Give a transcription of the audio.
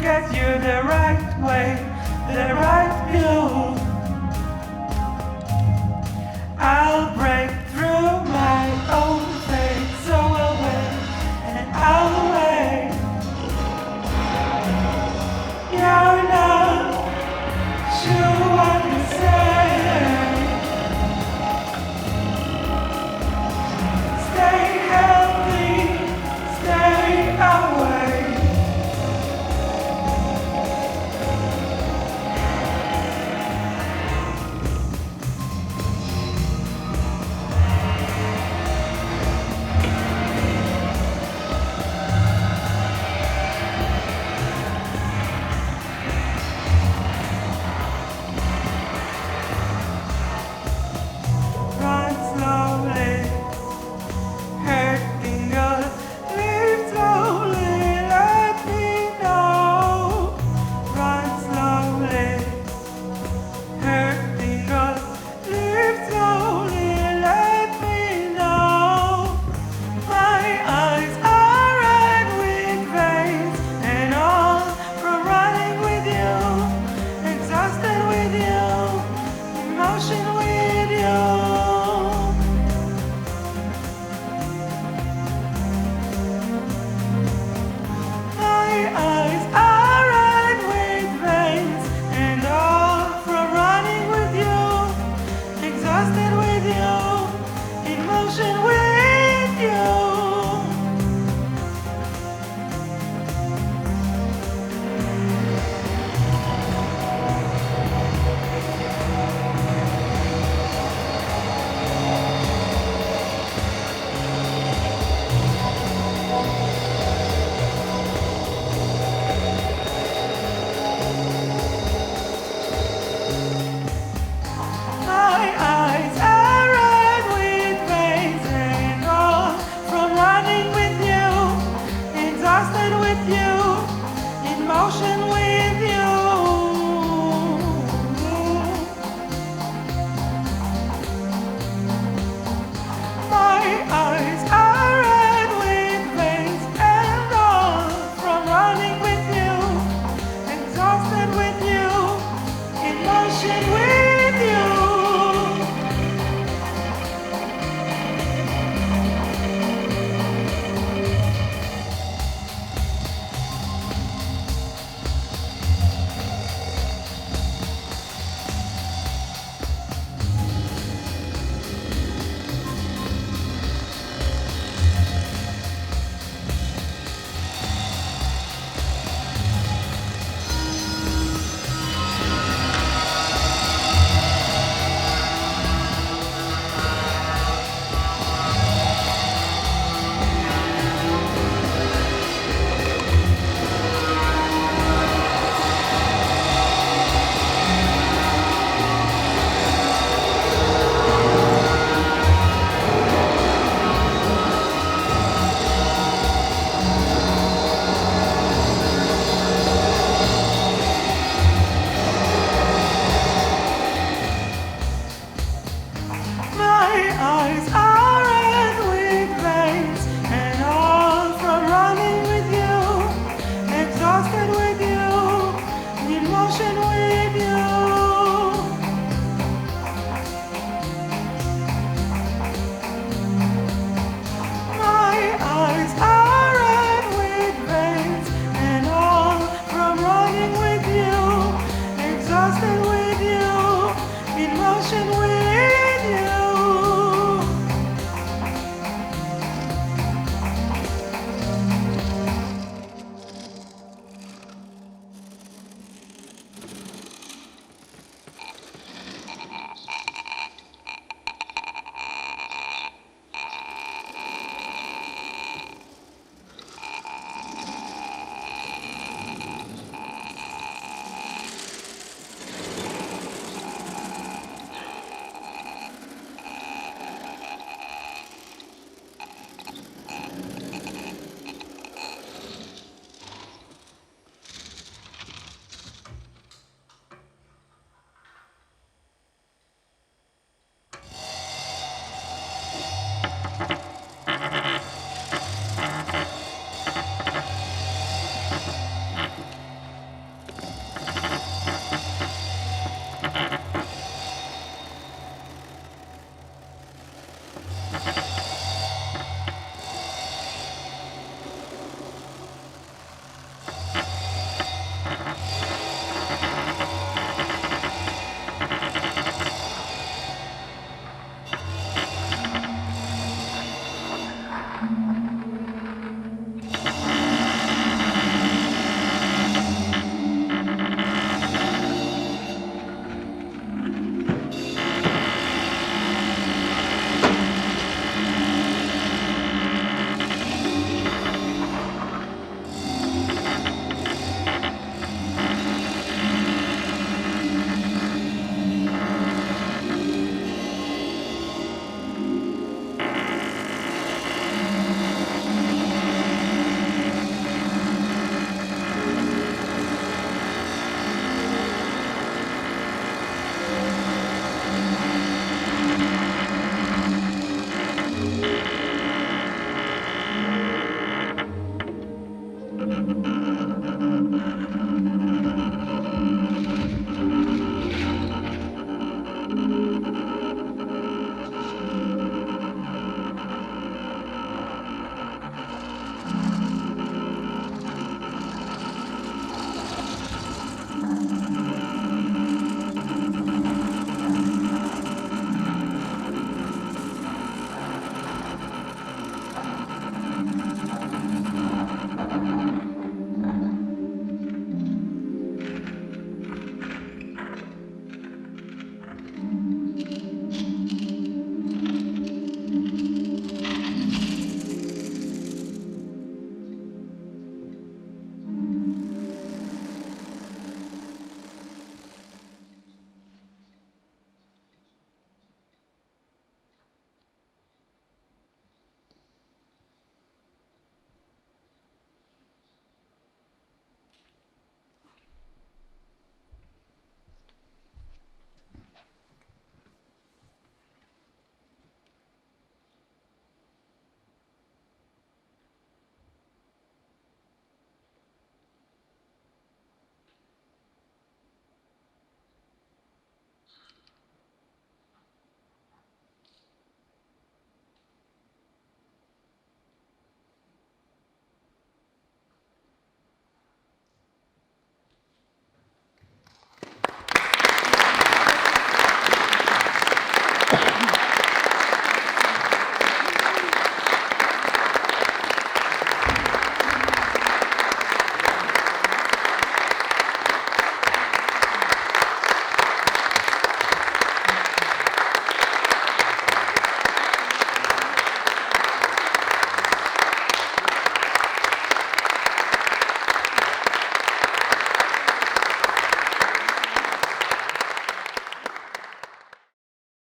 get you the right way, the right view. I'll break through my own fate, so I'll wait and I'll wait. You're not sure what to say. Stay healthy, stay away. Run slowly, hurting us. Live slowly, let me know. Run slowly, hurting us. Live slowly, let me know. My eyes are red with veins and all from running with you, exhausted with you, emotion with you. My eyes are red with veins and all from running with you, exhausted with you, emotion with you. My eyes are red with veins and all from running with you, exhausted with you, in motion with you. My eyes are red with veins and all from running with you, exhausted with you, in motion with you. My eyes are red with veins and all from running with you, exhausted with you, in motion with you. My eyes are red with veins and all from running with you, exhausted with you, in motion with you.